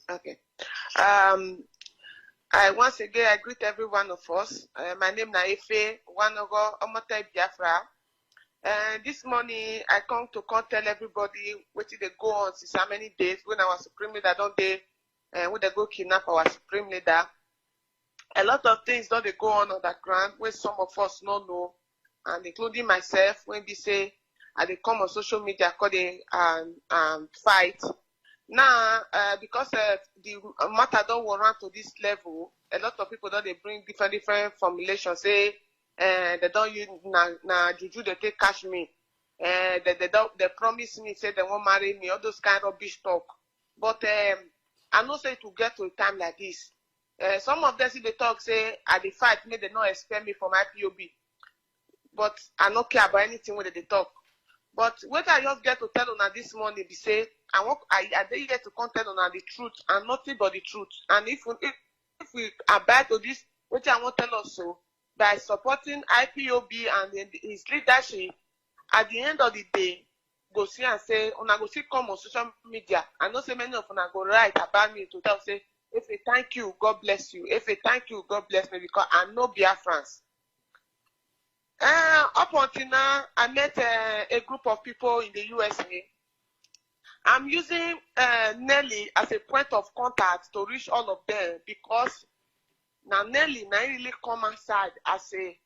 Okay. I once again I greet every one of us. My name is Naife Wanogo Omote Biafra. This morning I come to tell everybody what did they go on since how many days when our supreme leader don't they when they go kidnap our supreme leader. A lot of things don't they go on the ground where some of us don't know, and including myself when we say they come on social media call they fight. Now, because the matter don't warrant to this level, a lot of people don't they bring different formulations. Say they don't use na juju they take cash me, they promise me say they won't marry me, all those kind of rubbish talk. But I know say to get to a time like this. Some of them see the talk say at the fight may they not expect me for my POB, but I don't care about anything when they talk. But what I just get to tell on this morning, be say I dare here to tell on the truth and nothing but the truth. And if we abide to this, what I want to tell us so by supporting IPOB and his leadership, at the end of the day, go see and say, una go see come on social media. I know say many of una go write about me to tell say, if a thank you, God bless you. If a thank you, God bless me, because I know Biafrans. Up until now, I met a group of people in the USA. I'm using Nelly as a point of contact to reach all of them because now Nelly now really come outside as a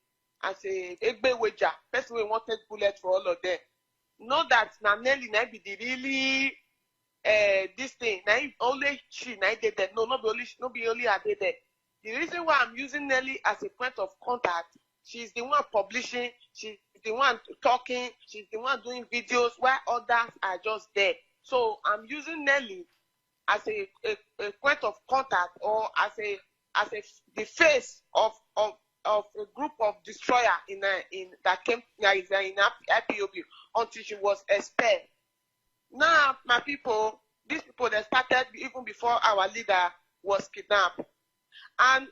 Egbe Weja, person we wanted bullet for all of them. Know that now Nelly now be the really this thing now only she now did that. No be only I did that. The reason why I'm using Nelly as a point of contact, she's the one publishing, she's the one talking, she's the one doing videos while others are just there. So I'm using Nelly as a point of contact or as the face of a group of destroyer in that came in IPOB until she was expelled. Now my people, these people that started even before our leader was kidnapped. And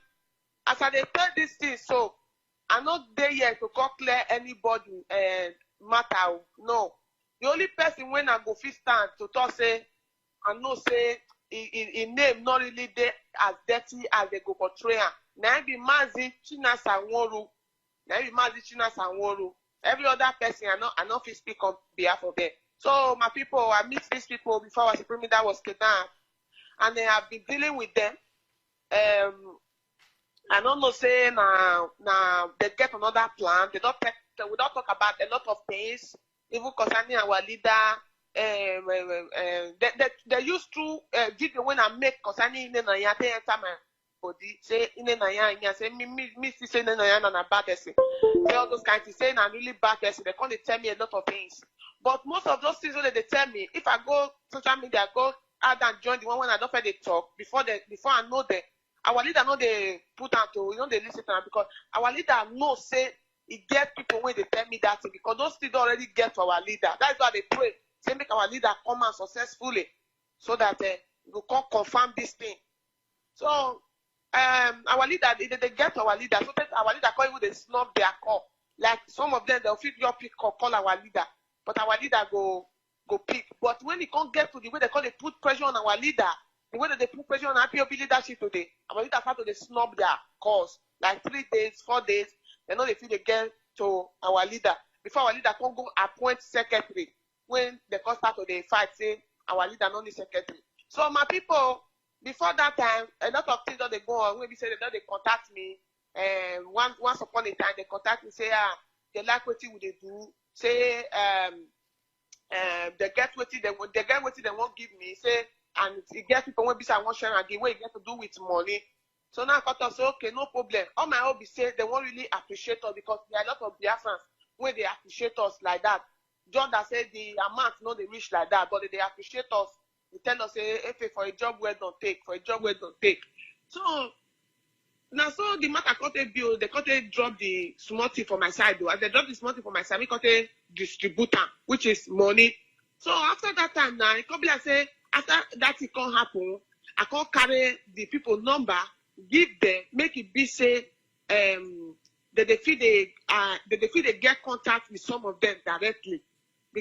as I tell this thing, so I'm not there yet to clear anybody matter. No. The only person when I go fit stand to talk say, I know say in name not really there as dirty as they go portray. Now be Mazi Chinasa Nworu. Now be Mazi Chinasa Nworu. Every other person I know fit speak on behalf of them. So my people, I meet these people before our supreme leader was kidnapped, and they have been dealing with them. I don't know say now they get another plan. We don't talk about a lot of things, even concerning our leader. They used to video when I make concerning Inenaya, they enter my body, say Inenaya, say me say Inenaya and a bad person. Say all those kinds of things, say I'm really bad person. They can't tell me a lot of things. But most of those things when they tell me, if I go social media, go add and join the one when I don't find they talk before I know them. Our leader know they put on to, they listen to them because our leader know say it get people when they tell me that thing because those things already get to our leader. That's why they pray. Say make our leader come out successfully so that we can confirm this thing. So our leader, they get to our leader. So that our leader call even they snub their call. Like some of them, they'll fit your pick call our leader. But our leader go pick. But when it can't get to the way they put pressure on our leader, the way that they put pressure on IPOB leadership today, our leader start to snub their calls. Like 3 days, 4 days, they know they feel they get to our leader. Before our leader can go appoint secretary. When they can start to the fight, say our leader no need secretary. So my people, before that time, a lot of things that they go on. When we say they contact me, once upon a time they contact me, say they like what they do. Say they get what they won't give me. Say and it get people when I want share and the way it get to do with money. So now I got say okay, no problem. All my hobby say they won't really appreciate us because there are a lot of Biafrans when they appreciate us like that. John that said the amount no they reach like that, but they appreciate us. They tell us say if for a job we don't take, So now so the matter got a bill, they got a drop the small thing for my side though. As they drop the small thing for my side, we got a distributor, which is money. So after that time now, it could be like say after that it can't happen, I can't carry the people number, give them, make it be say that they feel they get contact with some of them directly.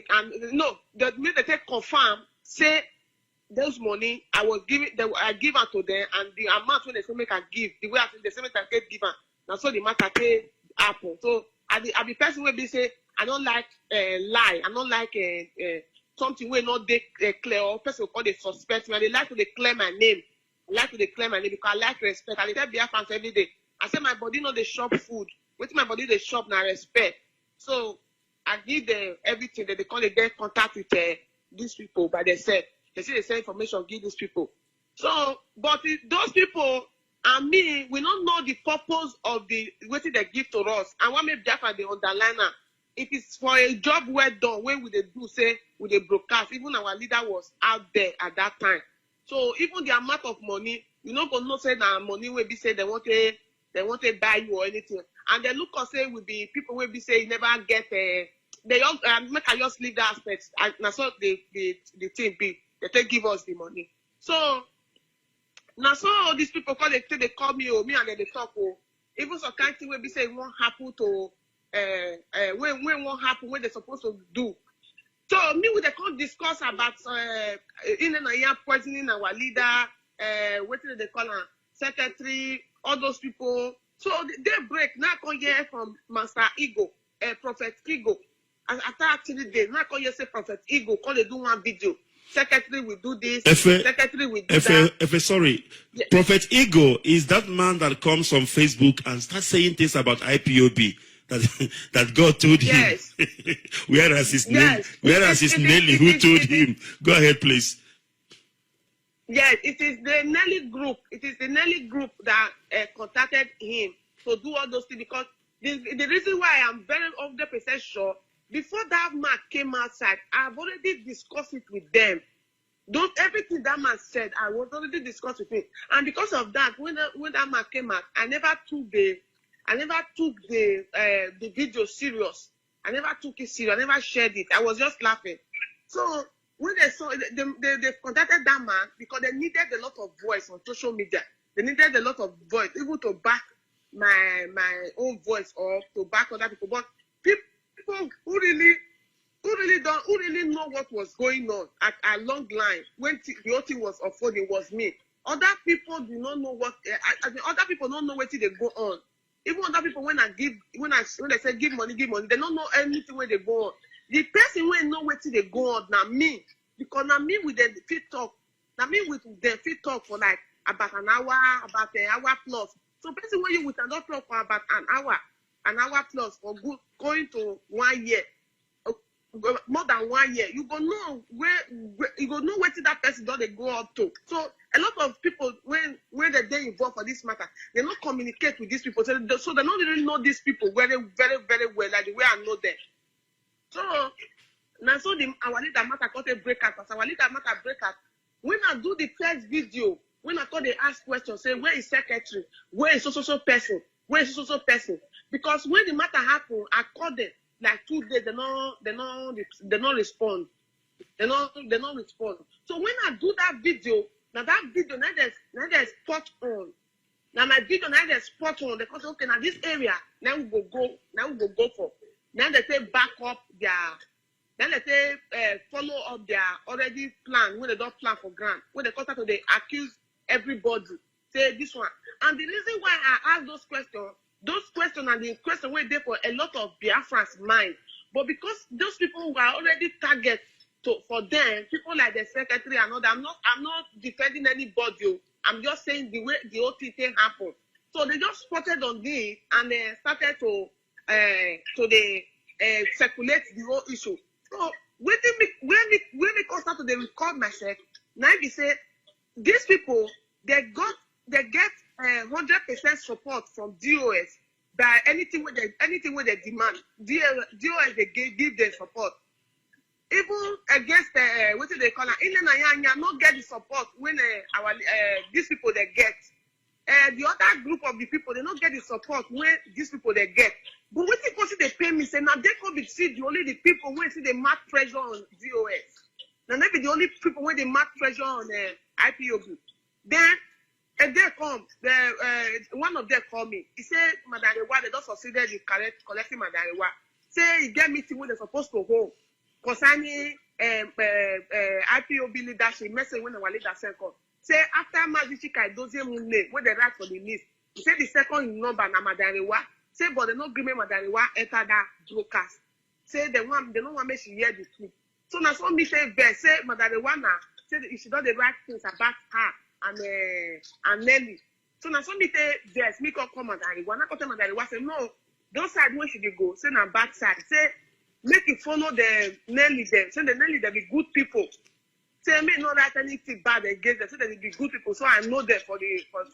And no, that means they take confirm, say those money I was giving, I give out to them, and the amount when they say make I give, the way I say they say make I get given. Now so the matter pay happen. So I be person will be say I don't like lie, I don't like something where not they clear, or person will call they suspect me. And they like to declare my name. I like to declare my name because I like respect. I tell Biafrans every day. I say my body no dey shop food. With my body they shop na respect. So I give them everything that they call they get contact with these people by themselves. They say they send information, give these people. So, but those people and me, we don't know the purpose of the what they give to us. And what make Biafra the underliner. It is for a job well done. When we they do say with the broadcast, even our leader was out there at that time. So even the amount of money, you not gonna know say that money will be say they want to buy you or anything. And they look and say will be people will be say you never get they all make I just leave that aspect. And now so the thing be they give us the money. So now so these people call they call me or me and they talk even some kind of thing will be say it won't happen to when won't happen when they're supposed to do. So me with the come discuss about in and poisoning our leader, what do they call her, secretary, all those people. So they break now come hear from Master Ego, Prophet Ego. After actually they now come hear say Prophet Ego, call they do one video. Secretary will do this, secretary will do that. Sorry. Yeah. Prophet Ego is that man that comes on Facebook and starts saying things about IPOB. That God told him. Yes. Whereas his Nelly who told him. Go ahead, please. Yes, it is the Nelly group. It is the Nelly group that contacted him to do all those things because the reason why I'm very 100% sure, before that man came outside, I've already discussed it with them. Everything that man said, I was already discussed with him. And because of that, when that man came out, I never took the video serious. I never took it serious. I never shared it. I was just laughing. So when they saw they contacted that man because they needed a lot of voice on social media. They needed a lot of voice, even to back my own voice or to back other people. But people who really know what was going on at a long line when the whole thing was unfolding was me. Other people do not know what. Other people don't know what they go on. Even other people when they say give money, they don't know anything where they go on. The person when know where they go on now me, because now me with them fit talk. Now me with them fit talk for like about an hour plus. So person when you with another talk for about an hour plus for good going to 1 year. More than 1 year, you go know where you go know what that person does they go up to. So a lot of people when they involved for this matter, they don't communicate with these people. So they don't really know these people very, very, very well, like the way I know them. So now so our leader matter got a breakout. As our leader matter breakout, when I do the first video, when I thought they ask questions, say where is secretary, where is so person, where is so person? Because when the matter happened, I called them. Like 2 days, they don't respond. They don't respond. So when I do that video, now there's spot on. Now my video now there's spot on. They say, okay, now this area, now we go for. Now they say back up their. Then they say follow up their already plan when they don't plan for grant. When they contact, they accuse everybody. Say this one. And the reason why I ask those questions are the questions were there for a lot of Biafrans' mind. But because those people were already target for them, people like the secretary and all that, I'm not defending anybody. I'm just saying the way the whole thing happened. So they just spotted on this and they started to circulate the whole issue. So when we start to record myself, now we say these people they get 100% support from DOS by anything where they demand. DOS they give them support. Even against what do they call it? Not get the support when these people they get. The other group of the people they not get the support when these people they get. But what they pay me say now they could see the only the people when see the mark pressure on DOS. Now maybe the only people when they mark pressure on IPOB. Then and they come, one of them called me. He said, Madam Rewa, they don't succeeded in collecting Madam Rewa. Say, he get meeting when they're supposed to hold concerning IPOB leadership message when our leader second. Say after Magichika doesn't name when they write for the list. He said the second in number na Madarewa. Say but they no agree Madarewa enter that broadcast. Say they don't want me to hear the truth. So now some me say verse say Madarewa na say she does the right things about her and Nelly. So now some me say verse me come Madarewa. Na come Madarewa say no. Those side where should they go? Say na bad side. Say make you follow the Nelly them. Say the Nelly they be good people. Say me not write anything bad against them. Say they be good people. So I know them for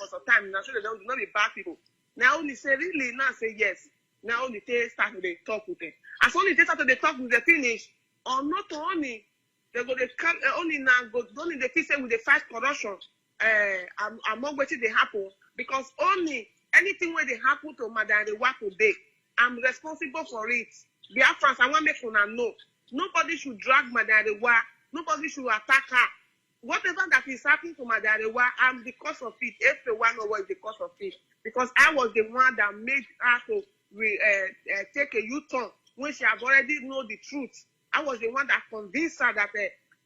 some time. Now say they don't not be bad people. Now only say really now say yes. Now only they start to talk with them. As only they start to talk with the finish, or not only they go they come only now go only the fix with the fight corruption. Among what they happen because only anything where they happen to Madarewa today, I'm responsible for it. Biafrans, I want to make una know. Nobody should drag Madarewa. Nobody should attack her. Whatever that is happening to Madarewa, I'm the cause of it. If the one was the cause of it, because I was the one that made her to take a U-turn when she had already know the truth. I was the one that convinced her that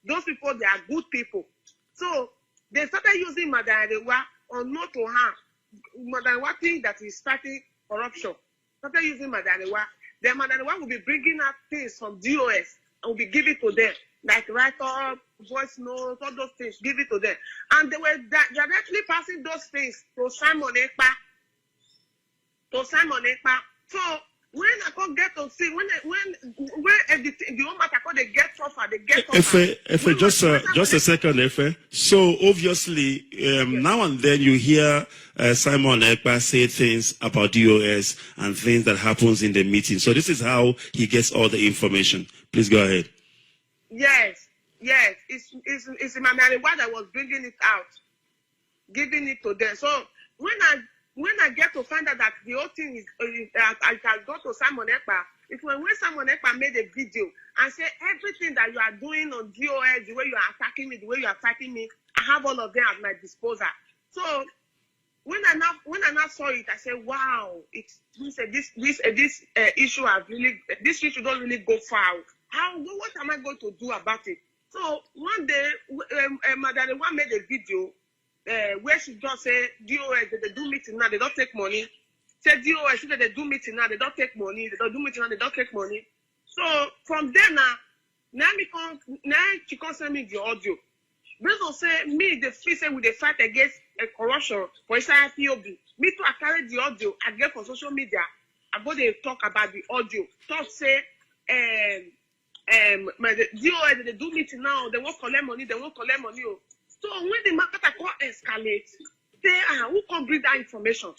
those people they are good people. So they started using Madarewa or not to her. Madarewa think that is starting corruption. Started using Madarewa. Then Madarewa will be bringing up things from DOS and will be giving to them. Like write up, voice notes, all those things, give it to them. And they were directly passing those things to Simon Ekpa. So when I can't get to see, when the whole matter they get tougher, they get tougher. Efe, just a second, Efe. So obviously, now and then you hear Simon Ekpa say things about DOS and things that happens in the meeting. So this is how he gets all the information. Please go ahead. Yes. It's Madarewa that was bringing it out, giving it to them. So when I get to find out that the whole thing is I can go to Simon Ekpa, it's when Simon Ekpa made a video and said everything that you are doing on DOS, the way you are attacking me, the way you are fighting me, I have all of them at my disposal. So when I now saw it, I said, wow, this issue don't really go far. What am I going to do about it? So one day, Madarewa made a video where she just said, DOS, they do meeting now, they don't take money. Said DOS, they do meeting now, they don't take money. They don't do meeting now, they don't take money. So from there now she can't send me the audio. Based on say, me, the free say with the fight against corruption for Isaiah POB. Me too, I carry the audio, I get for social media. I go they talk about the audio. Talk say, DOS, they do meeting now, they won't collect money. Oh. So when the market escalate, say, who can bring that information?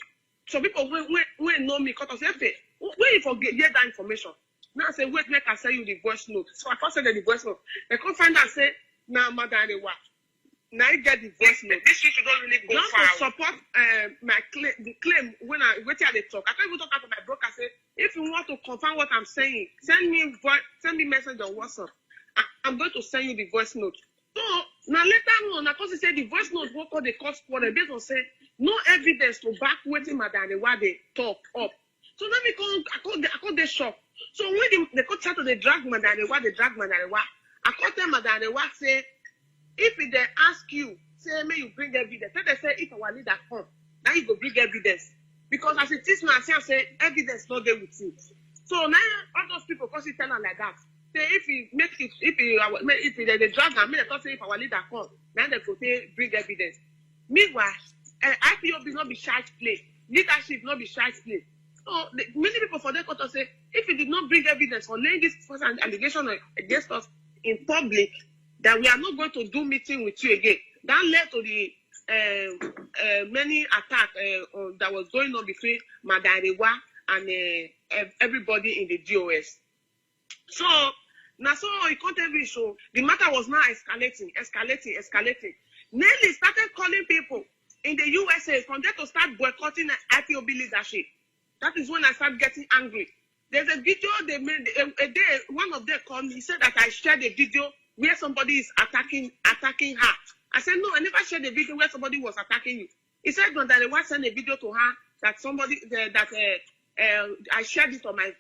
So people when know me, because I say, where you forget that information? Now I say, wait, make I send you the voice note. So I can't send the voice note. They can't find out, say, now Madarewa. Now you get the voice note. This issue don't really go far. To support the claim when I wait till they talk. I can't even talk to my broker. Say, if you want to confirm what I'm saying, send me message on WhatsApp. I'm going to send you the voice note. So now later on, because he said the voice note what call the cost for the based on say no evidence to back waiting Madarewa they talk up. So now I call the shock. So when they could start to the drag Madarewa, I call them Madarewa say if they ask you, say may you bring evidence. Then they say if our leader come, now you go bring evidence. Because as it is now, I say evidence not there with you. So now all those people cause it tell them like that. Say if they drag and they say if our leader come, now they go say bring evidence. Meanwhile, IPOB not be shy play, leadership not be shy play. So many people for their court say if you did not bring evidence for laying this false allegation against us in public, that we are not going to do meeting with you again. That led to the many attacks that was going on between Madarewa and everybody in the DOS. So now it can't be so the matter was now escalating. Nelly started calling people in the USA from there to start boycotting IPOB leadership. That is when I started getting angry. There's a video they made a day. One of them called me. He said that I shared a video where somebody is attacking her. I said no, I never shared a video where somebody was attacking you. He said no, that I was sent a video to her that somebody I shared it on my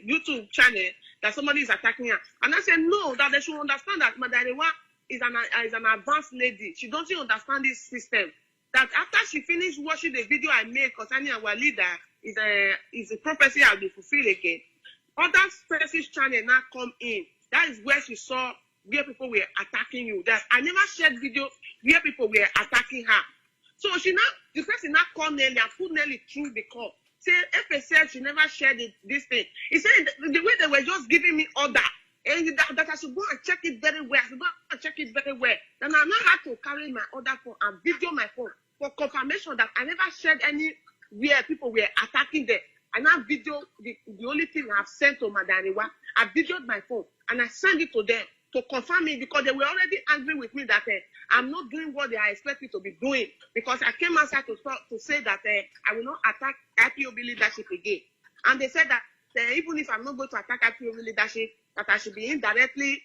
YouTube channel that somebody is attacking her. And I said, no, that they should understand that Madarewa is an advanced lady. She doesn't understand this system. That after she finished watching the video I made concerning our leader, is a prophecy I'll be fulfilled again. Other specific channel now come in. That is where she saw where people were attacking you. That I never shared video where people were attacking her. So the person now called Nelly and put Nelly through the call. Say, Efe said she never shared this thing. He said the way they were just giving me order, and that I should go and check it very well. I should go and check it very well. Then I now had to carry my order phone and video my phone for confirmation that I never shared anywhere people were attacking them. I now video the only thing I've sent to Madarewa. I videoed my phone and I sent it to them to confirm it because they were already angry with me that I'm not doing what they are expecting to be doing because I came outside to say that I will not attack IPOB leadership again. And they said that even if I'm not going to attack IPOB leadership, that I should be directly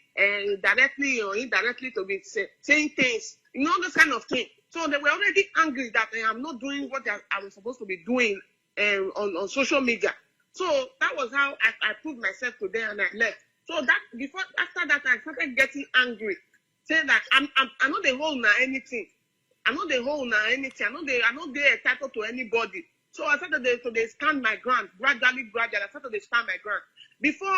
or indirectly to be saying things, those kind of things. So they were already angry that I'm not doing what I was supposed to be doing on social media. So that was how I proved myself to them and I left. So that after that I started getting angry, saying that I'm not the whole now anything. I'm not the whole now anything. I'm not there entitled to anybody. So I started to stand my ground gradually. I started to stand my ground. Before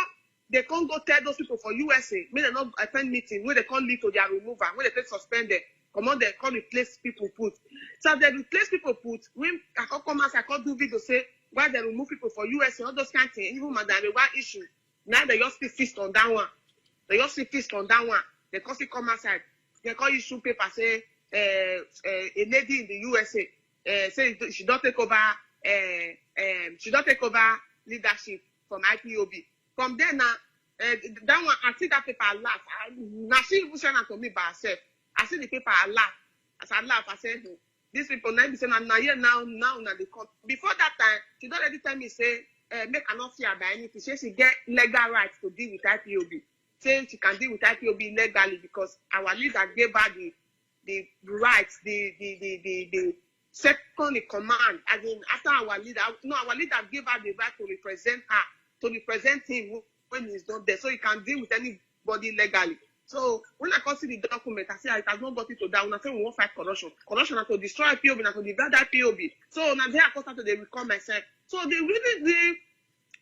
they can't go tell those people for USA, may they not attend meeting, where they can't lead to their removal, where they take suspended, come on, they can't replace people put. So they replace people put, when I can't come out, I can't do video say, why they remove people for USA, all those kind of things, even Madarewa issue. Now they just fist on that one. They can't still come outside. They can't issue paper, say, a lady in the USA, say she don't take over leadership from IPOB. From there now, that one, I see that paper, I laugh. Now she even sent it to me by herself. I see the paper, I laugh. As I laugh, I said, these people now be saying, now they come. Before that time, she don't already tell me, say, make her not fear by anything. She get legal rights to deal with IPOB. Say she can deal with IPOB legally because our leader gave her the rights, the second in command. As in, after our leader gave her the right to represent her, to represent him when he's not there, so he can deal with anybody legally. So when I come see the document, I say it has not got it to that. When I say we won't fight corruption has to destroy IPOB, has to divide IPOB. So now there I come start to recall myself. So they really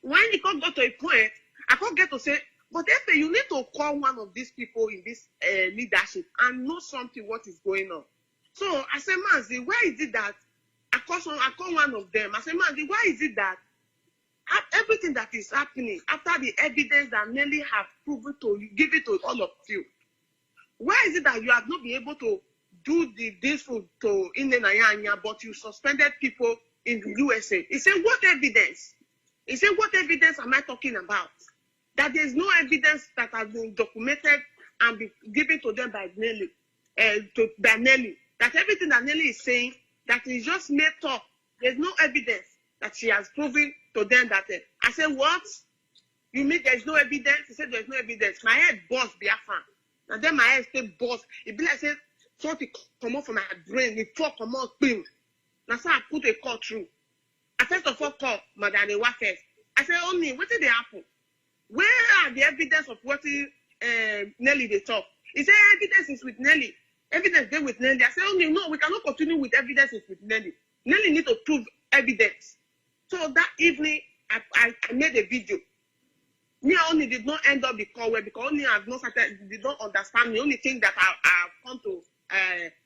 when it got to a point, I can't get to say, but if you need to call one of these people in this leadership and know something what is going on. So I said, Manzi, why is it that I call one of them? I said, Manzi, why is it that everything that is happening after the evidence that Nelly have proven to give it to all of you, why is it that you have not been able to do this to Inenayanya, but you suspended people in the USA? He said, what evidence? He said, what evidence am I talking about? That there is no evidence that has been documented and be given to them by Nelly. That everything that Nelly is saying, that is just made up. There's no evidence that she has proven to them that. I said, what? You mean there's no evidence? He said, there's no evidence. My head bust Biafran. And then my head still bust. It be like, say, something come out from my brain. It talk come out, boom. Now, so I put a call through. I first of all call Madarewa first. I said, only, what did they happen? Where are the evidence of what Nelly they talk? He said, evidence is with Nelly. Evidence there with Nelly. I said, only, no, we cannot continue with evidence with Nelly. Nelly need to prove evidence. So that evening, I made a video. Me only did not end up the call where because only I've not started, did not understand me. Only thing that I've come to,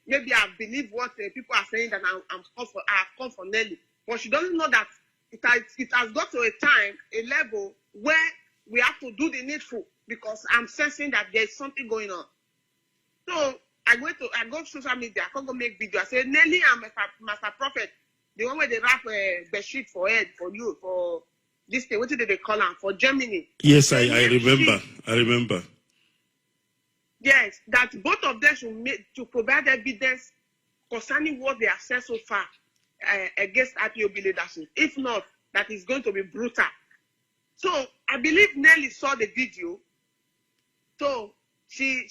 maybe I believe what people are saying that I've come for Nelly. But she doesn't know that it has got to a time, a level where we have to do the needful because I'm sensing that there's something going on. So I go to social media, I can't go make video. I say, Nelly and Master Prophet, the one where they wrap bedsheet for head for you, for this thing, what did they call them? For Germany. Yes, I remember. Yes, that both of them should provide evidence concerning what they have said so far against IPOB leadership. If not, that is going to be brutal. So I believe Nelly saw the video. So she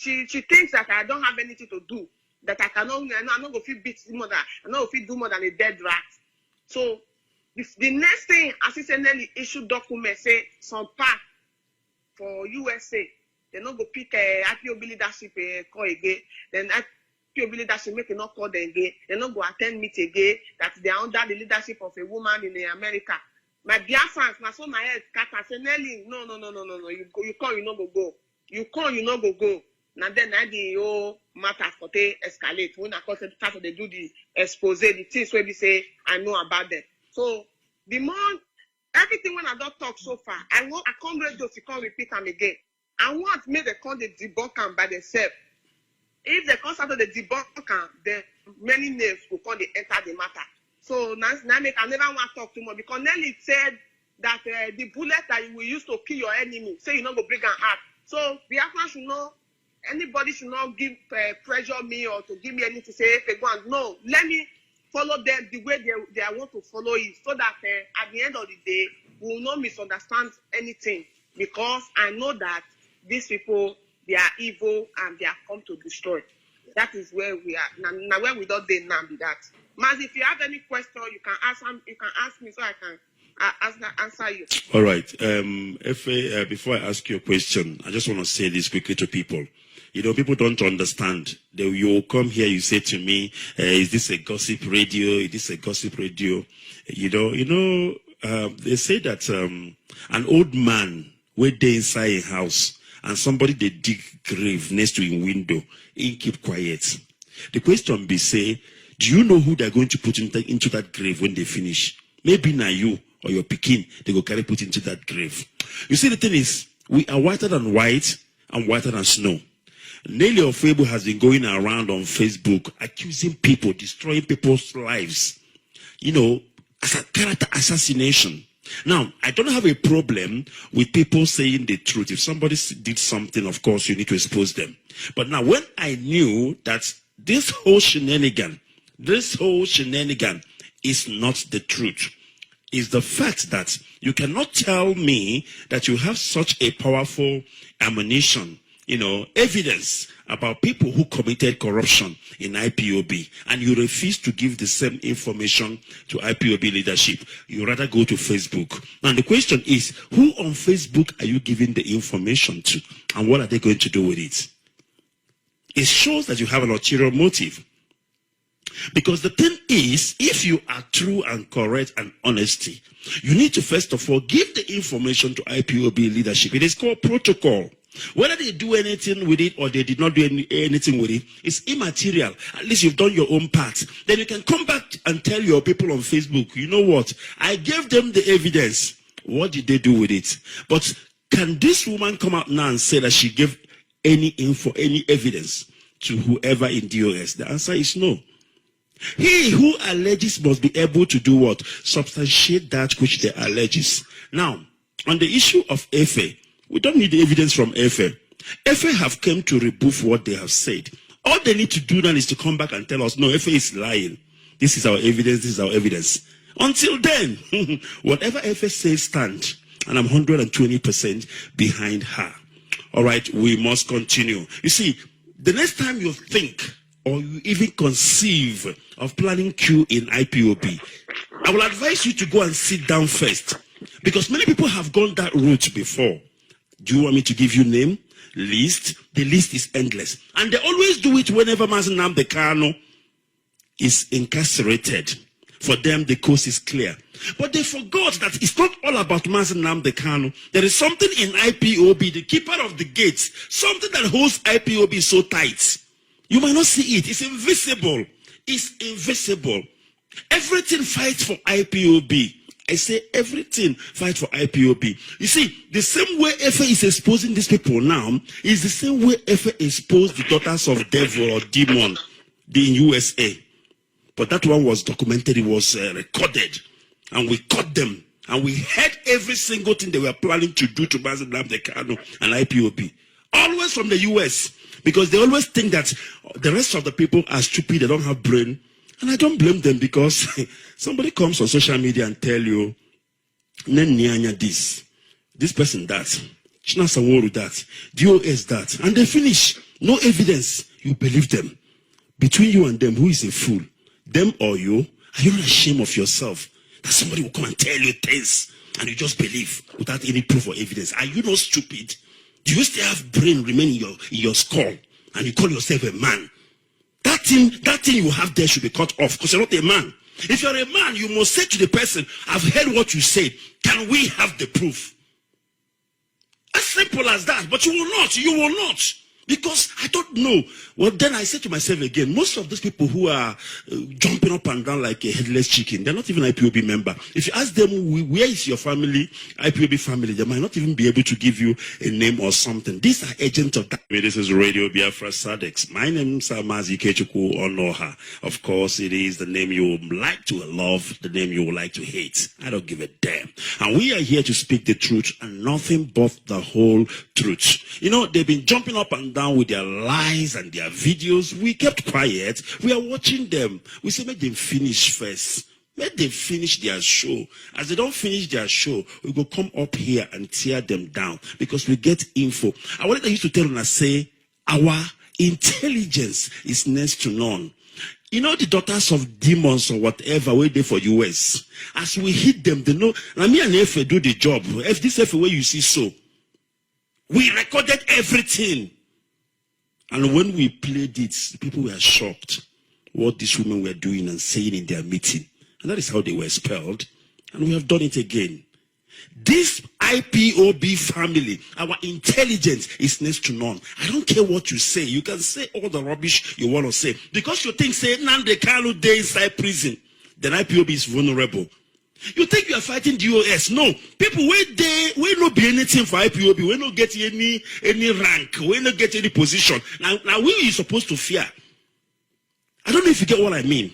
thinks that I don't have anything to do. That I'm not going to feel beat more than I'm not going to do more than a dead rat. So the next thing, as I said, Nelly issued documents say some part for USA. They not go pick IPOB leadership call again. Then IPOB leadership make not call them again. They not go attend meet again. That they are under the leadership of a woman in America. My dear friends, my son, my head, Kata, say, Nelly, no. You call, you not go. You call, you not go. Now then, the whole matter for they escalate. When I call start they do the expose, the things where we say, I know about them. So, the more, everything when I don't talk so far, I can't read those, you can't repeat them again. I want me they call the debunk them by themselves. If they come start to the debunk them, then many names will come they enter the matter. So now I never want to talk too much because Nelly said that the bullet that you will use to kill your enemy, say you not go bring an act. So Biafra should know, anybody should not give pressure me or to give me anything to say, if they go and no, let me follow them the way they want to follow it, so that at the end of the day, we will not misunderstand anything, because I know that these people, they are evil and they have come to destroy. That is where we are. Now where we don't now be that. Maz, if you have any question, you can ask me so I can answer you. All right. Before I ask you a question, I just want to say this quickly to people. You know, people don't understand. You come here, you say to me, is this a gossip radio? Is this a gossip radio? You know, they say that an old man wait there inside a house and somebody they dig grave next to a window, he keep quiet. The question be say, do you know who they're going to put into that grave when they finish? Maybe now you or your pikin, they go carry put into that grave. You see, the thing is, we are whiter than white and whiter than snow. Nelly Ofebo has been going around on Facebook accusing people, destroying people's lives, you know, as a character assassination. Now, I don't have a problem with people saying the truth. If somebody did something, of course, you need to expose them. But now, when I knew that this whole shenanigan is not the truth, is the fact that you cannot tell me that you have such a powerful ammunition, you know, evidence about people who committed corruption in IPOB, and you refuse to give the same information to IPOB leadership. You rather go to Facebook. And the question is, who on Facebook are you giving the information to, and what are they going to do with it? It shows that you have an ulterior motive. Because the thing is, if you are true and correct and honesty, you need to first of all give the information to IPOB leadership. It is called protocol. Whether they do anything with it or they did not do anything with it, it's immaterial. At least you've done your own part. Then you can come back and tell your people on Facebook, you know what? I gave them the evidence. What did they do with it? But can this woman come out now and say that she gave any evidence to whoever in DOS? The answer is no. He who alleges must be able to do what? Substantiate that which they alleges. Now, on the issue of Efe, we don't need evidence from Efe. Efe have come to rebuff what they have said. All they need to do now is to come back and tell us, no, Efe is lying. This is our evidence, this is our evidence. Until then, whatever Efe says stand, and I'm 120% behind her. All right, we must continue. You see, the next time you think or you even conceive of planning Q in IPOB, I will advise you to go and sit down first, because many people have gone that route before. Do you want me to give you name? List? The list is endless. And they always do it whenever Mazi Nnamdi Kanu is incarcerated. For them, the coast is clear. But they forgot that it's not all about Mazi Nnamdi Kanu. There is something in IPOB, the keeper of the gates, something that holds IPOB so tight. You might not see it. It's invisible. It's invisible. Everything fights for IPOB. I say everything fight for IPOB. You see, the same way Efe is exposing these people now is the same way Efe exposed the daughters of devil or demon in USA. But that one was documented, it was recorded, and we caught them, and we heard every single thing they were planning to do to Mazi Nnamdi Kanu and IPOB. Always from the US, because they always think that the rest of the people are stupid, they don't have brain. And I don't blame them, because somebody comes on social media and tell you, Nenyanya this person that, China Sanwo-Olu that, DOS that, and they finish. No evidence. You believe them. Between you and them, who is a fool? Them or you? Are you not ashamed of yourself? That somebody will come and tell you things and you just believe without any proof or evidence. Are you not stupid? Do you still have brain remaining in your skull, and you call yourself a man? That thing you have there should be cut off, because you're not a man. If you're a man, you must say to the person, I've heard what you said. Can we have the proof? As simple as that. But you will not. You will not. Because I don't know. Well, then I said to myself again, most of those people who are jumping up and down like a headless chicken, they're not even IPOB member. If you ask them, where is your family, IPOB family, they might not even be able to give you a name or something. These are agents of that. This is Radio Biafra Sadex. My name is Mazi Ikechukwu Onoha. Of course, it is the name you would like to love, the name you would like to hate. I don't give a damn. And we are here to speak the truth and nothing but the whole truth. You know, they've been jumping up and down with their lies and their videos. We kept quiet. We are watching them. We say, make them finish first. Let them finish their show. As they don't finish their show, we go come up here and tear them down because we get info. I wanted you to tell them, say, our intelligence is next to none. You know, the daughters of demons or whatever wait there for US. As we hit them, they know. Now me and Efe do the job. If this Efe where you see so, we recorded everything. And when we played it, people were shocked what these women were doing and saying in their meeting. And that is how they were expelled. And we have done it again. This IPOB family, our intelligence is next to none. I don't care what you say. You can say all the rubbish you want to say. Because you think, say, Nnamdi Kanu dey inside prison, then IPOB is vulnerable. You think you are fighting DOS? No. People we no be anything for IPOB. We no get any rank. We no get any position. Now we are supposed to fear. I don't know if you get what I mean.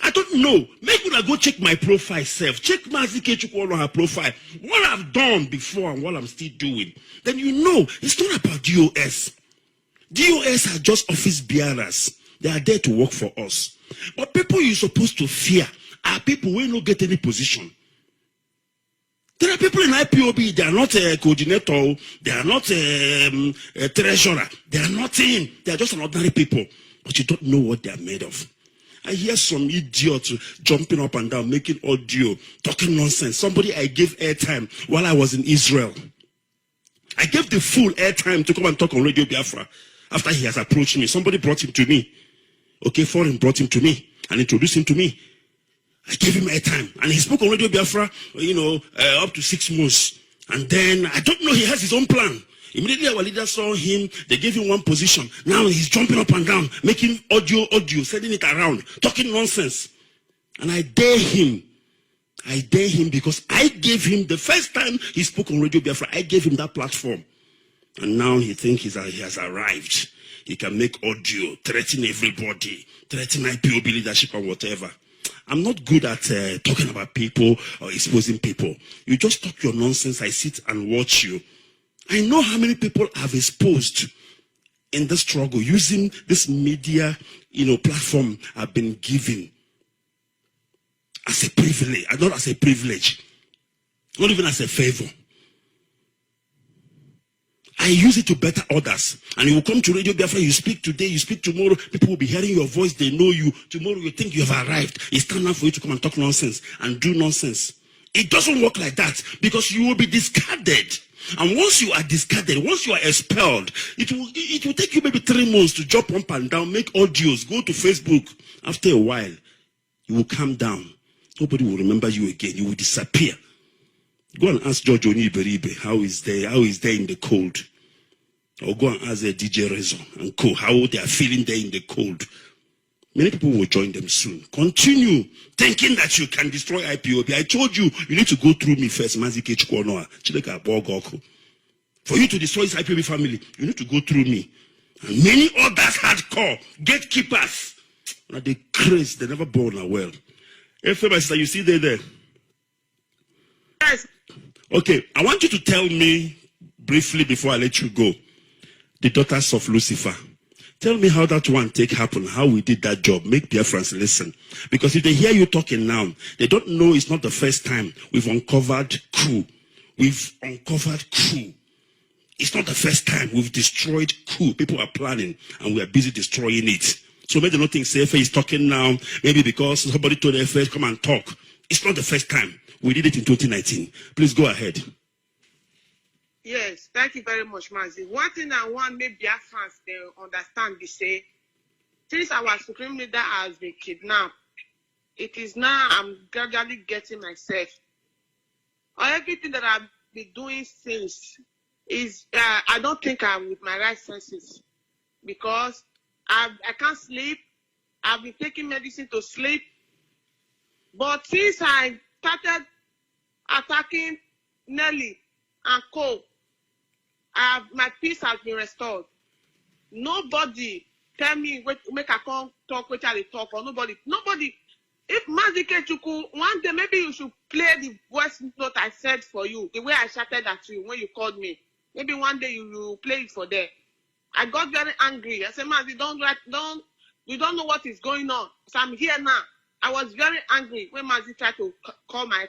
I don't know. Maybe I go check my profile self. Check Mazi Ikechukwu on her profile. What I've done before and what I'm still doing. Then you know it's not about DOS. DOS are just office bearers. They are there to work for us. But people you're supposed to fear are people who don't get any position. There are people in IPOB, they are not a coordinator, they are not a treasurer, they are nothing. They are just an ordinary people. But you don't know what they are made of. I hear some idiot jumping up and down, making audio, talking nonsense. Somebody I gave airtime while I was in Israel. I gave the full airtime to come and talk on Radio Biafra. After he has approached me, somebody brought him to me. Okay, foreign brought him to me and introduced him to me. I gave him airtime, and he spoke on Radio Biafra, up to 6 months. And then, I don't know, he has his own plan. Immediately our leader saw him, they gave him one position. Now he's jumping up and down, making audio, sending it around, talking nonsense. And I dare him because I gave him, the first time he spoke on Radio Biafra, I gave him that platform. And now he thinks he has arrived. He can make audio, threaten everybody, threaten IPOB leadership and whatever. I'm not good at talking about people or exposing people. You just talk your nonsense. I sit and watch you. I know how many people I've exposed in the struggle using this media, platform I've been given as a privilege, not as a privilege, not even as a favor. I use it to better others. And you will come to Radio Biafra, you speak today, you speak tomorrow, people will be hearing your voice, they know you. Tomorrow you think you have arrived. It's time now for you to come and talk nonsense and do nonsense. It doesn't work like that because you will be discarded. And once you are discarded, once you are expelled, it will take you maybe 3 months to jump up and down, make audios, go to Facebook. After a while, you will calm down. Nobody will remember you again. You will disappear. Go and ask George Oniberibe how is there in the cold. Or go and ask DJ Rezo and Co. how they are feeling there in the cold. Many people will join them soon. Continue thinking that you can destroy IPOB. I told you, you need to go through me first. Mazi Ikechukwu Onoha, Chileka Bogoko. For you to destroy this IPOB family, you need to go through me. And many others hardcore gatekeepers. Now they crazy, they never born well. If you see there. Yes. Okay, I want you to tell me briefly before I let you go. The daughters of Lucifer. Tell me how that one take happen, how we did that job. Make Biafrans listen. Because if they hear you talking now, they don't know it's not the first time we've uncovered coup. We've uncovered coup. It's not the first time we've destroyed coup. People are planning and we are busy destroying it. So maybe they don't think Efe is talking now, maybe because somebody told Efe, come and talk. It's not the first time. We did it in 2019. Please go ahead. Yes, thank you very much, Mazi. One thing I want maybe our fans to understand is say, since our supreme leader has been kidnapped, it is now I'm gradually getting myself. Or everything that I've been doing since is I don't think I'm with my right senses because I can't sleep. I've been taking medicine to sleep. But since I started attacking Nelly and Co, my peace has been restored. Nobody tell me make I come talk which I talk or nobody. If Mazike Chuku, one day maybe you should play the voice note I said for you, the way I shouted at you when you called me. Maybe one day you will play it for them. I got very angry. I said, Mazi, you don't know what is going on. So I'm here now. I was very angry when Mazi tried to call my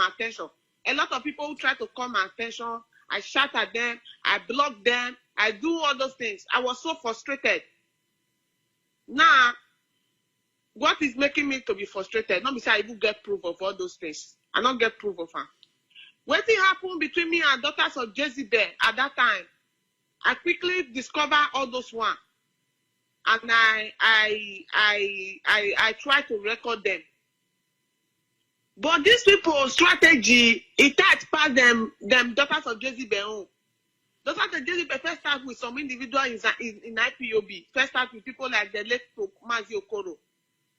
attention. A lot of people who try to call my attention, I shout at them, I block them, I do all those things. I was so frustrated. Now, what is making me to be frustrated? Not because I even get proof of all those things. I don't get proof of them. What happened between me and daughters of Jezebel at that time? I quickly discovered all those one, and I try to record them. But these people's strategy, it touched past them daughters of Jezebel. Daughters of Jezebel first start with some individuals in IPOB. First start with people like the late Mazi Okoro.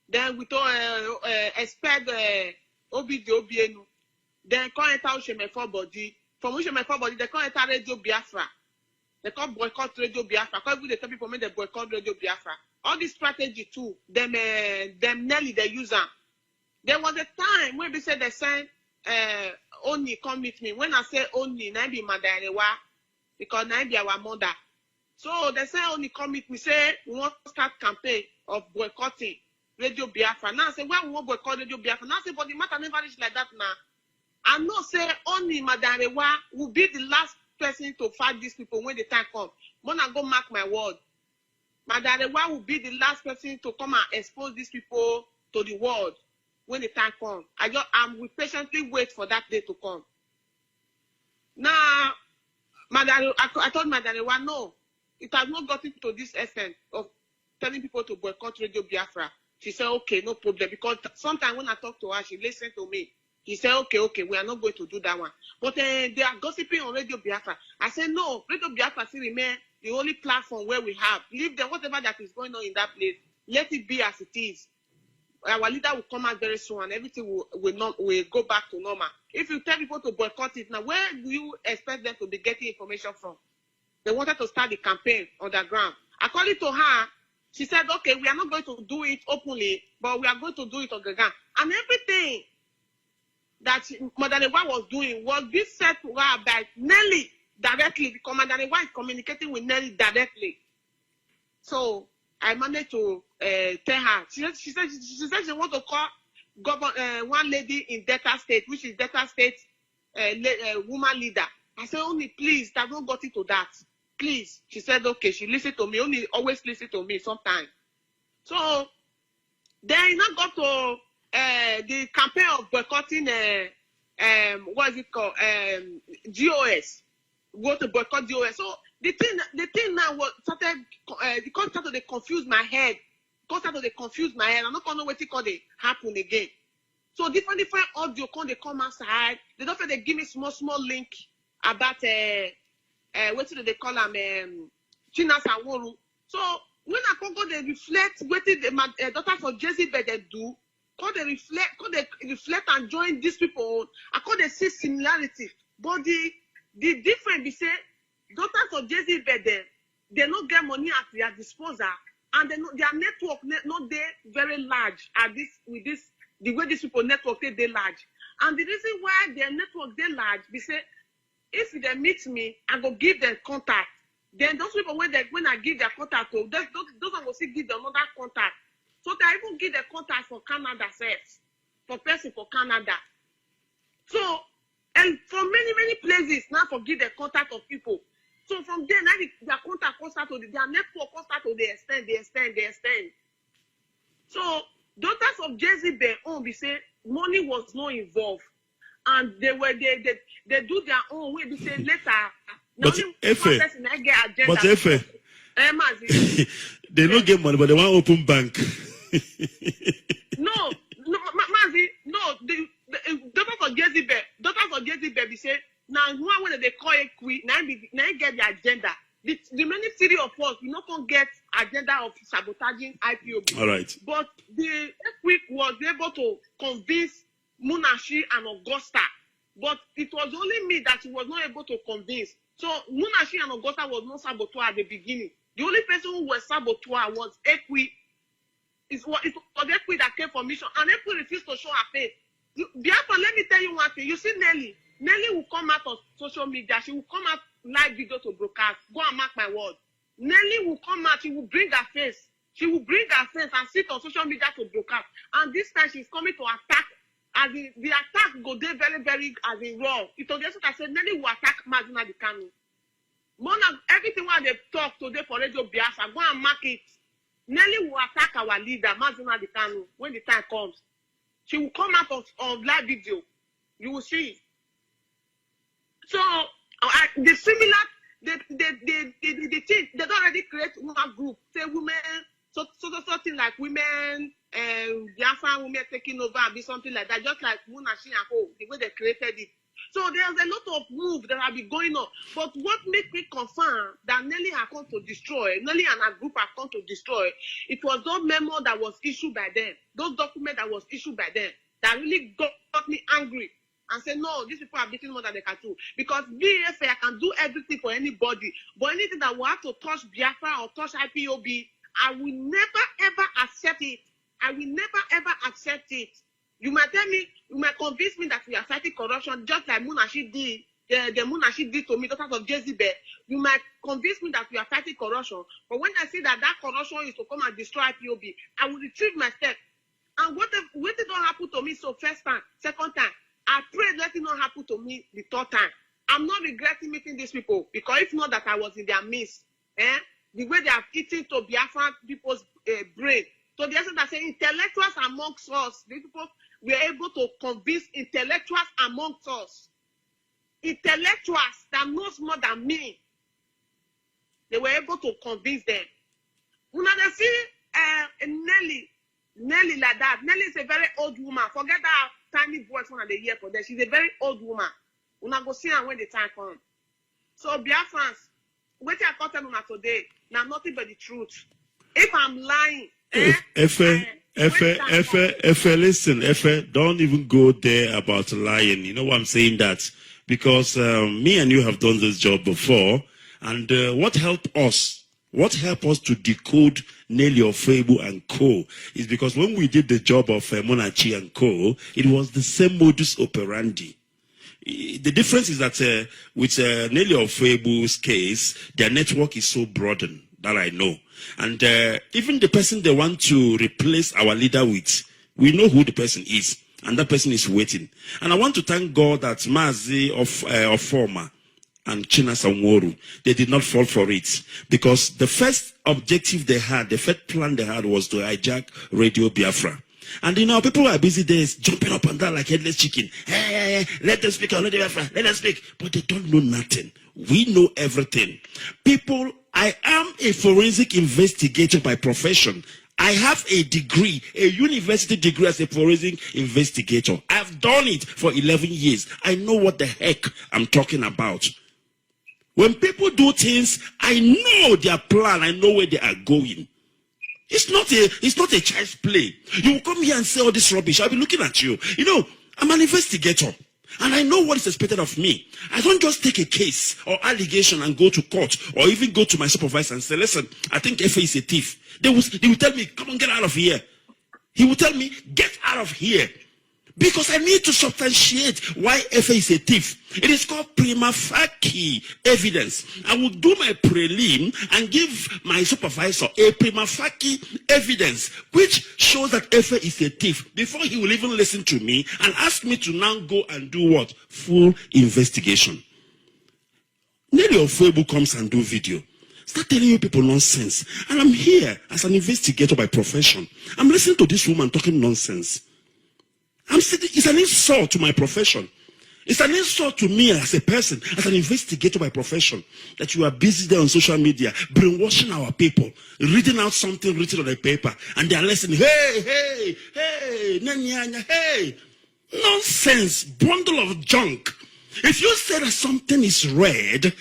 Then we expect Obidi Obienu. Then come enter Ushemefo body. From Ushemefo body, they come enter Radio Biafra. They come boycott Radio Biafra. Because they tell people they boycott Radio Biafra. All this strategy too, them Nelly they use them. There was a time when they said they sent Oni come meet me. When I say Oni, na be Madarewa, because na be our mother. So they say Oni come meet me, say we want to start campaign of boycotting Radio Biafra. Now I say, why we want boycott Radio Biafra? Now I say, but the matter never reach like that now. I know say only Madarewa will be the last person to fight these people when the time comes. When I go mark my word, Madarewa will be the last person to come and expose these people to the world when the time comes. We patiently wait for that day to come. Now, I told Madarewa, no, it has not gotten to this extent of telling people to boycott Radio Biafra. She said, okay, no problem. Because sometimes when I talk to her, she listened to me. He said, okay, we are not going to do that one. But they are gossiping on Radio Biafra. I said, no, Radio Biafra still remain the only platform where we have. Leave them, whatever that is going on in that place, let it be as it is. Our leader will come out very soon and everything will go back to normal. If you tell people to boycott it, now where do you expect them to be getting information from? They wanted to start the campaign on the ground. According to her, she said, okay, we are not going to do it openly, but we are going to do it on the ground. And everything that Madarewa was doing was being said to her by Nelly directly, because Madarewa is communicating with Nelly directly. So I managed to tell her. She said she want to call one lady in Delta State, which is Delta State woman leader. I said, only please, I haven't got into that. Please. She said, okay. She listened to me. Only always listen to me sometimes. So then I now got to the campaign of boycotting what is it called? GOS. Go to boycott GOS. So the thing now was started to confuse my head. I'm not gonna know what it called it happen again. So different audio they come outside. They don't they give me small link about what do they call them China Sanworu. So when I come go they reflect what the daughters of Jezebel they do. They reflect and join these people. I call they see similarity. But the difference be say daughters of Jezebel they not get money at their disposal, and their network not they very large the way these people network they large. And the reason why their network they large, be say if they meet me, I go give them contact. Then those people when I give their contact to those I will still give them another contact. So they even give the contact for Canada first, for person for Canada. So, and for many places, now forgive the contact of people. So from there, now their contact start to their network start to they extend. So daughters of Jezebel, we say money was not involved. and they do their own way. They say later. But Efe, they don't get money, but they want open bank. No, Mazi, no. The daughters of Jezebel, they say now when they call it queen, now get the agenda. The remaining three of us, we not gonna get agenda of sabotaging IPOB. All right. But the quick was able to convince Munashi and Augusta, but it was only me that he was not able to convince. So Munashi and Augusta was not saboteur at the beginning. The only person who was saboteur was Ekwi. It was Ekwi that came for mission, and Ekwi refused to show her face. Therefore, let me tell you one thing. You see Nelly. Nelly will come out of social media. She will come out live video to broadcast. Go and mark my word. Nelly will come out. She will bring her face. She will bring her face and sit on social media to broadcast. And this time she's coming to attack. As the attack go there very, very as in raw. It was just what I said. Nelly will attack Mazina Dikanu. Everything what they talk today for Radio Biafra, go and mark it. Nelly will attack our leader, Mazina Dikanu, when the time comes. She will come out of live video. You will see. So the similar, the thing they don't already create one group. Say women, so something like women, Biafra women taking over and be something like that. Just like Munashi and Ho, the way they created it. So there's a lot of moves that have been going on. But what makes me confirm that Nelly has come to destroy, Nelly and her group have come to destroy, it was those memo that was issued by them, those documents that was issued by them, that really got me angry and said, no, these people are beating more than they can do. Because BFA can do everything for anybody, but anything that will have to touch Biafra or touch IPOB, I will never ever accept it. I will never ever accept it. You might tell me, you might convince me that we are fighting corruption, just like Munashi did, the Munashi did to me, daughters of Jezebel. You might convince me that we are fighting corruption, but when I see that corruption is to come and destroy IPOB, I will retrieve my step. And what did not happen to me so first time, second time, I pray let it not happen to me the third time. I'm not regretting meeting these people, because if not that I was in their midst, the way they have eaten to Biafran people's brain. So the essence that say intellectuals amongst us, these people were able to convince intellectuals amongst us. Intellectuals that knows more than me. They were able to convince them. When I see Nelly like that, Nelly is a very old woman. Forget that tiny voice when they hear for them. She's a very old woman. When I go see her when the time comes. So Biafrans, what I got them today, now nothing but the truth. If I'm lying, Efe, listen, Efe, don't even go there about lying. You know why I'm saying that? Because me and you have done this job before, and what helped us to decode Nelly Ofebu and Co. is because when we did the job of Munachi and Co., it was the same modus operandi. The difference is that with Nelly Ofebu's case, their network is so broadened, that I know. And even the person they want to replace our leader with, we know who the person is, and that person is waiting. And I want to thank God that Mazi of Former and Chinasa Nworu, they did not fall for it, because the first objective they had, the first plan they had, was to hijack Radio Biafra. And you know, people are busy there jumping up and down like headless chicken. Hey, let them speak on Radio Biafra, let them speak. But they don't know nothing. We know everything. People, I am a forensic investigator by profession. I have a degree, a university degree as a forensic investigator. I've done it for 11 years. I know what the heck I'm talking about. When people do things, I know their plan. I know where they are going. It's not a child's play. You will come here and say all this rubbish. I'll be looking at you. You know, I'm an investigator. And I know what is expected of me. I don't just take a case or allegation and go to court or even go to my supervisor and say, listen, I think Efe is a thief. They will tell me, come on, get out of here. He will tell me, get out of here. Because I need to substantiate why Efe is a thief. It is called prima facie evidence. I will do my prelim and give my supervisor a prima facie evidence which shows that Efe is a thief before he will even listen to me and ask me to now go and do what? Full investigation. Nelly Ofebu comes and do video. Start telling you people nonsense. And I'm here as an investigator by profession. I'm listening to this woman talking nonsense. It's an insult to my profession. It's an insult to me as a person, as an investigator by profession, that you are busy there on social media, brainwashing our people, reading out something written on a paper, and they are listening, hey, nyanya, hey. Nonsense, bundle of junk. If you say that something is red,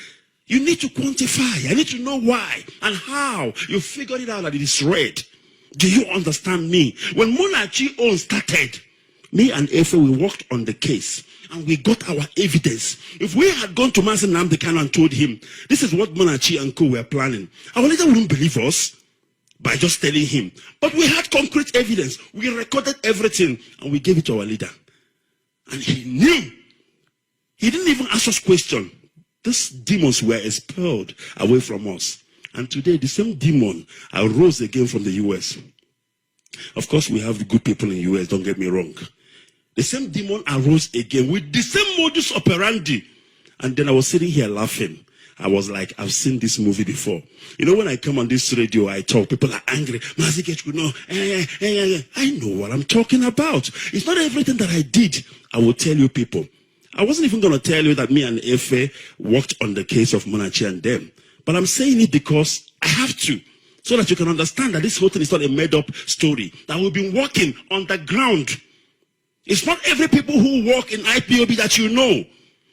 you need to quantify. I need to know why and how you figured it out that it is red. Do you understand me? When Munachi own started, me and Efe, we worked on the case and we got our evidence. If we had gone to Mazi Nnamdi Kanu and told him, this is what Munachi and co were planning, our leader wouldn't believe us by just telling him. But we had concrete evidence. We recorded everything and we gave it to our leader. And he knew. He didn't even ask us question. These demons were expelled away from us. And today, the same demon arose again from the US. Of course, we have good people in the US, don't get me wrong. The same demon arose again with the same modus operandi. And then I was sitting here laughing. I was like, I've seen this movie before. You know, when I come on this radio, I talk, people are angry. I know what I'm talking about. It's not everything that I did. I will tell you people. I wasn't even going to tell you that me and Efe worked on the case of Munachi and them. But I'm saying it because I have to. So that you can understand that this whole thing is not a made-up story. That we've been working on the ground. It's not every people who work in IPOB that you know.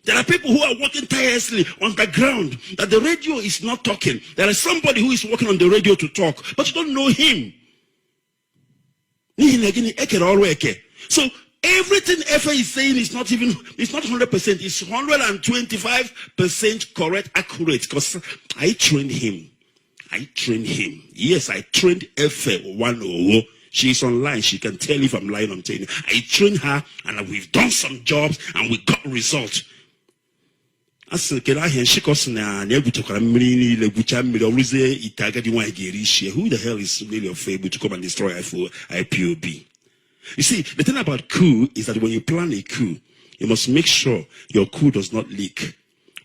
There are people who are working tirelessly on the ground. That the radio is not talking. There is somebody who is working on the radio to talk. But you don't know him. So everything Efe is saying is not 100%. It's 125% correct, accurate. Because I trained him. Yes, I trained Efe 100. She's online. She can tell if I'm lying or telling. I trained her and we've done some jobs and we got results. Who the hell is really able to come and destroy IPOB? You see, the thing about coup is that when you plan a coup, you must make sure your coup does not leak.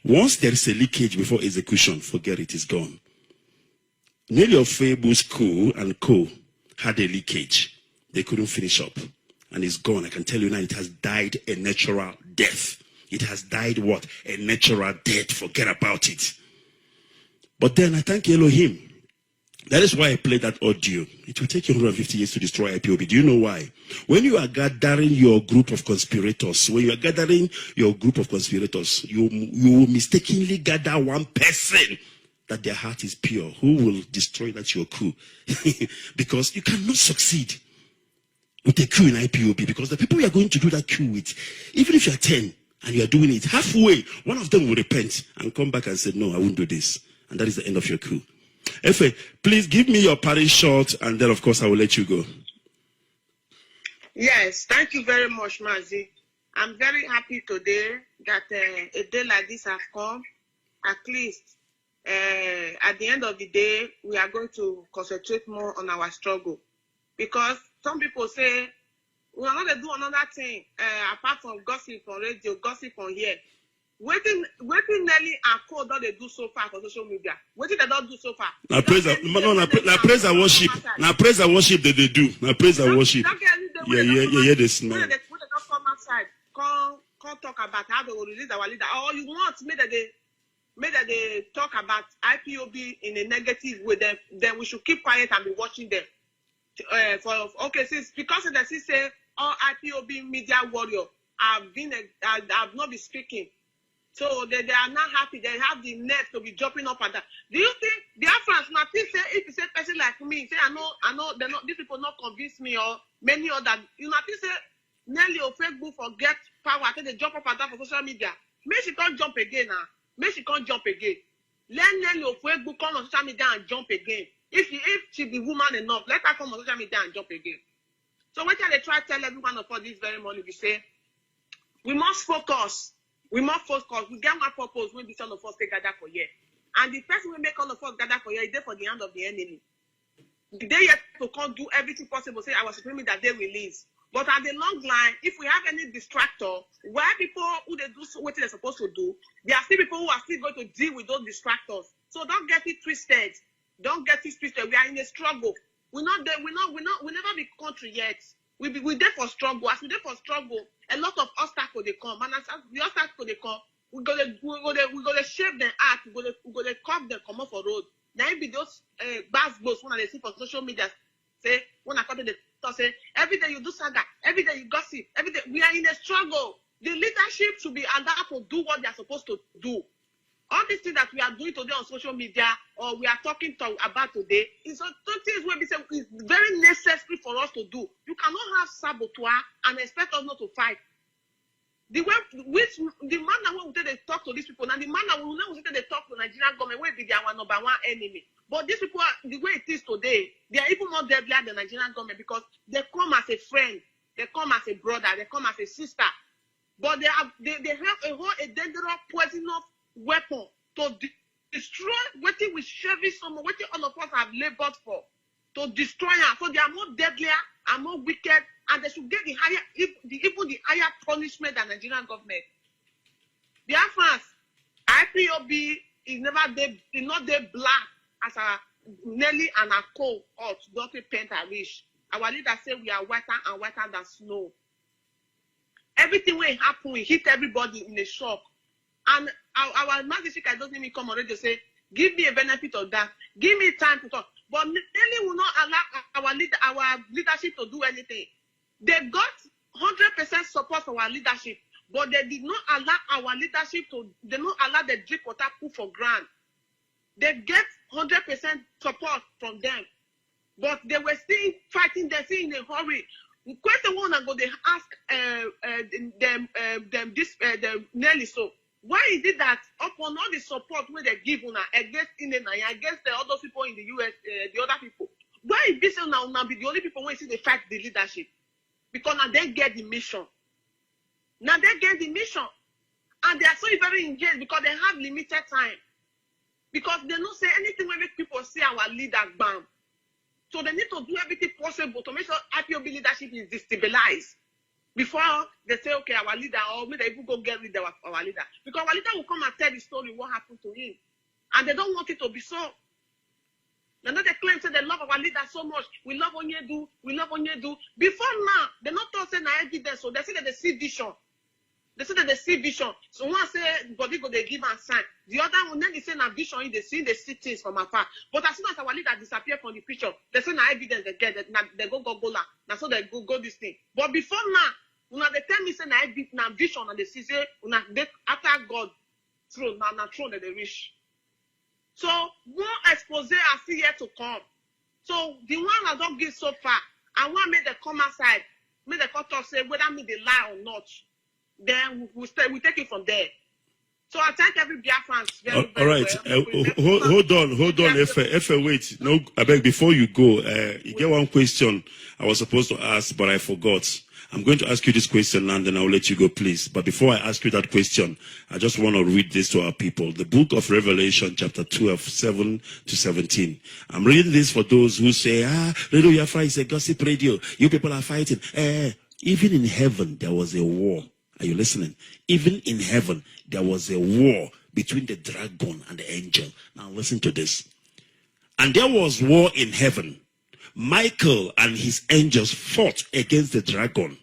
Once there is a leakage before execution, forget it, it's gone. Nelly of Fabu's coup and co had a leakage. They couldn't finish up. And it's gone. I can tell you now, it has died a natural death. It has died what? A natural death. Forget about it. But then I thank Elohim. That is why I played that audio. It will take you 150 years to destroy IPOB. Do you know why? When you are gathering your group of conspirators, you will mistakenly gather one person that their heart is pure, who will destroy that your coup. Because you cannot succeed with a coup in IPOB, because the people you are going to do that coup with, even if you are 10 and you are doing it, halfway, one of them will repent and come back and say, no, I won't do this. And that is the end of your coup. Efe, please give me your parting shot, and then, of course, I will let you go. Yes, thank you very much, Mazi. I'm very happy today that a day like this has come. At least, at the end of the day, we are going to concentrate more on our struggle. Because some people say, we are not going to do another thing apart from gossip on radio, gossip on here. Waiting Nelly and Co don't they do so far for social media? Waiting they don't do so far. Now praise and worship. Now praise and worship they do. Now praise and worship. Yeah. This man. When they don't come outside, come talk about how they will release our leader. Or you want me that they talk about IPOB in a negative way, then we should keep quiet and be watching them. Because they say all IPOB media warrior have not been speaking. So they are not happy. They have the net to be jumping up and down. Do you think the Africans now say if you say person like me, say I know they're not, these people not convince me or many other, you know, say Nelly or Facebook forget power, I think they jump up and down for social media. Maybe she can't jump again now. Maybe she can't jump again. Let Nelly or Facebook come on social media and jump again. If she be woman enough, let her come on social media and jump again. So what can they try to tell everyone of us this very morning? We say we must focus. We must focus. We get one purpose when we all of us take gather for here. And the person we make all of us gather for here is there for the hand of the enemy. They yet to can't do everything possible, say our supreme that they release. But at the long line, if we have any distractor, where people who they do what they're supposed to do, there are still people who are still going to deal with those distractors. So don't get it twisted. Don't get it twisted. We are in a struggle. We're not there. We never be country yet. We there for struggle. As we there for struggle, a lot of obstacles they come. And as the obstacles they come, we gonna shave them out. We gonna cut them come off for road. Now it be those bad boats when they see for social media. Say when I come to the talk, say every day you do saga, every day you gossip, every day we are in a struggle. The leadership should be allowed to do what they are supposed to do. All these things that we are doing today on social media or we are talking about today is things where we say is very necessary for us to do. You cannot have saboteur and expect us not to fight. The man that will they talk to these people, and the man that will not they talk to the Nigerian government will be their number one enemy. But these people, the way it is today, they are even more deadlier than the Nigerian government because they come as a friend, they come as a brother, they come as a sister. But they have a dangerous, poisonous weapon to destroy what we cherish so much, what all of us have labored for, to destroy us. So they are more deadlier and more wicked, and they should get the higher punishment than the Nigerian government. The Afghans, IPOB is not there black as our Nelly and our cohort, Dr. Pentarish. Our leaders say we are whiter and whiter than snow. Everything when it happen, we hit everybody in a shock. And our magistrate doesn't even come already to say, give me a benefit of that. Give me time to talk. But Nelly will not allow our leadership to do anything. They got 100% support for our leadership, but they did not allow our leadership they not allow the drip water put for ground. They get 100% support from them. But they were still fighting, they're still in a hurry. Question one ago, they ask them Nelly, so why is it that upon all the support where they give against India, against the other people in the US, the other people, why is this now be the only people when see they fight the leadership? Because now they get the mission. Now they get the mission. And they are so very engaged because they have limited time. Because they don't say anything when make people see our leader bam. So they need to do everything possible to make sure IPOB leadership is destabilized before they say, okay, our leader, or maybe they even go get rid of our leader. Because our leader will come and tell the story what happened to him. And they don't want it to be so. They know they claim say they love our leader so much. We love Onyedu, we love Onyedu. Before now, they not talk say na evidence, so they say that they see vision. They say that they see vision. So one say body go they give and sign. The other one then they say na vision they see things from afar. But as soon as our leader disappear from the picture, they say na evidence they get that they go now so they go this thing. But before now, they tell me say na vision and they see say after God throne now throne that they reach. So more expose are still yet to come. So the one that don't give so far, and one made them come outside, made the court say whether me they lie or not. Then we take it from there. So I thank every Biafran very, all right. Well. Hold on. If wait, no, I beg before you go. You get one question I was supposed to ask, but I forgot. I'm going to ask you this question and then I'll let you go, please. But before I ask you that question, I just want to read this to our people. The book of Revelation, chapter 12, 7 to 17. I'm reading this for those who say, Radio Biafra is a gossip radio. You people are fighting. Even in heaven, there was a war. Are you listening? Even in heaven, there was a war between the dragon and the angel. Now listen to this. And there was war in heaven. Michael and his angels fought against the dragon.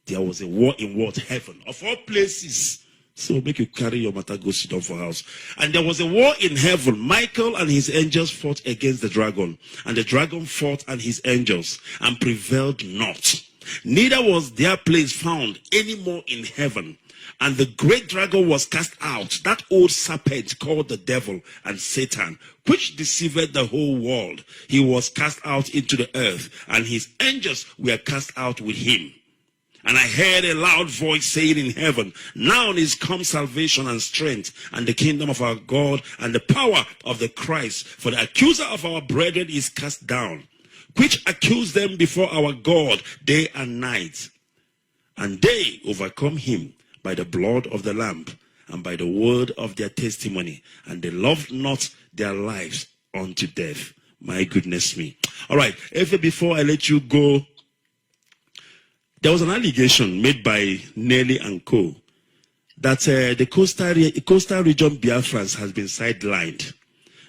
There was a war in what? Heaven. Of all places. So make you carry your matter, go sit down for house. And there was a war in heaven. Michael and his angels fought against the dragon. And the dragon fought and his angels and prevailed not. Neither was their place found any more in heaven. And the great dragon was cast out, that old serpent called the devil and Satan, which deceived the whole world. He was cast out into the earth, and his angels were cast out with him. And I heard a loud voice saying in heaven, now is come salvation and strength, and the kingdom of our God, and the power of the Christ. For the accuser of our brethren is cast down, which accused them before our God day and night. And they overcome him by the blood of the Lamb and by the word of their testimony. And they loved not their lives unto death. My goodness me. All right. Before I let you go, there was an allegation made by Nelly and Co. that the coastal region Biafrans has been sidelined.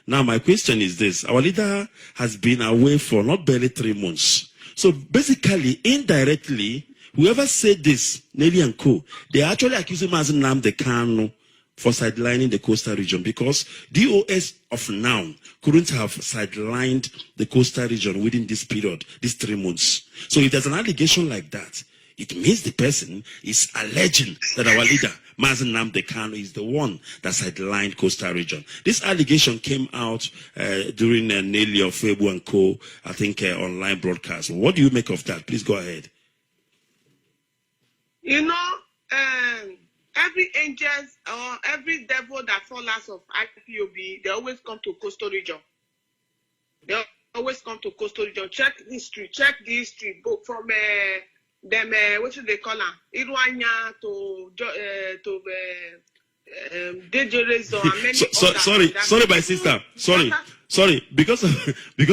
Now, my question is this. Our leader has been away for not barely 3 months. So basically, indirectly, whoever said this, Nelly and Co., they actually accuse him as Nnamdi Kanu for sidelining the coastal region, because DOS of now couldn't have sidelined the coastal region within this period, these 3 months. So if there's an allegation like that, it means the person is alleging that our leader, Mazi Nnamdi Kanu, is the one that sidelined coastal region. This allegation came out during Nelly Ofebu and Co., I think, online broadcast. What do you make of that? Please go ahead. You know, every angels or every devil that falls out of IPOB, they always come to coastal region. They always come to coastal region. Check the history, both from them, what should they call them? Irwanya to Dejerezo and many others. Sorry, my sister. Sorry, because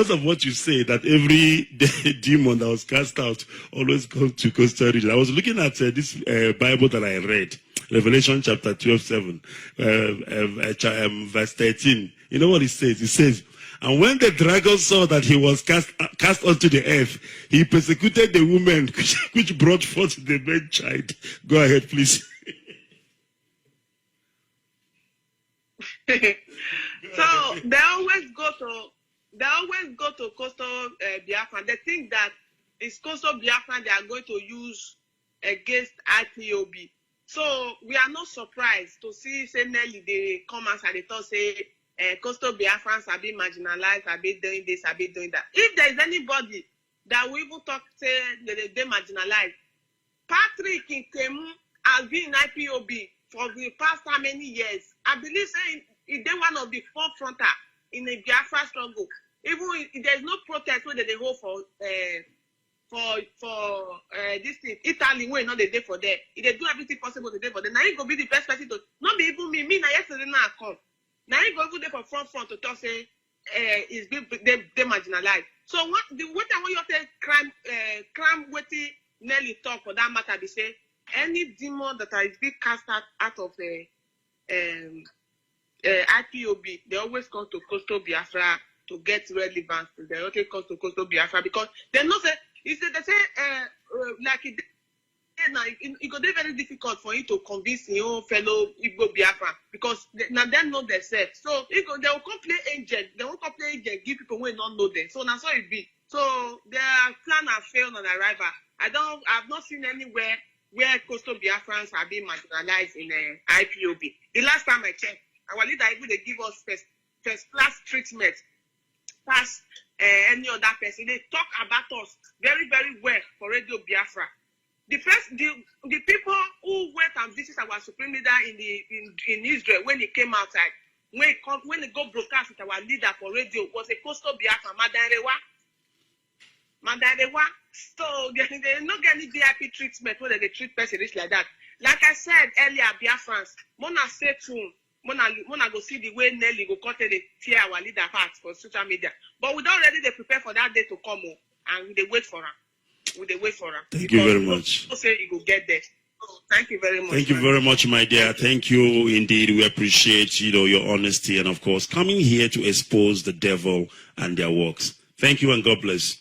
of what you say, that every demon that was cast out always comes to coastal region. I was looking at this Bible that I read, Revelation chapter 12:7, verse 13. You know what it says? It says, and when the dragon saw that he was cast onto the earth, he persecuted the woman which brought forth the man child. Go ahead, please. So they always go to coastal Biafra. They think that it's coastal Biafra they are going to use against IPOB. So we are not surprised to see say Nelly they come out and they talk say coastal Biafrans are being marginalized, are being doing this, are being doing that. If there is anybody that will even talk say they marginalized, Patrick Nkemu has been in IPOB for the past how many years? I believe saying they one of the forefronter in the Biafra struggle. Even if there's no protest where they hold for this thing, Italy where not the day for there. If they do everything possible today for them, now you go be the best person to not be even me now yesterday now come. Now you go even there for front to talk say is they marginalized. So what I want you to say crime waiting Nelly talk for that matter, they say any demon that is being cast out of IPOB, they always come to coastal Biafra to get relevance. They always come to coastal Biafra because they know say they say like it could be very difficult for you to convince your fellow Igbo Biafra because now they know themselves. So they will come play agent. They won't come play agent, give people who don't know them. So that's how it be. So their plan has failed on arrival. I've not seen anywhere where coastal Biafrans are being marginalized in IPOB. The last time I checked, our leader even they give us first class treatment past any other person. They talk about us very, very well for Radio Biafra. The people who went and visited our supreme leader in Israel when he came outside, when they go broadcast with our leader for radio, was a coastal Biafra, Madarewa. So they not get any VIP treatment where they treat person like that. Like I said earlier, Biafrans, Mona say to him, Mona go see the way Nelly go cut the tear our leader apart for social media. But we don't already they prepare for that day to come and they wait for her. Thank you very much. Say you go get there. So, thank you very much. Thank you very much, my dear. Thank you indeed. We appreciate your honesty and of course coming here to expose the devil and their works. Thank you and God bless.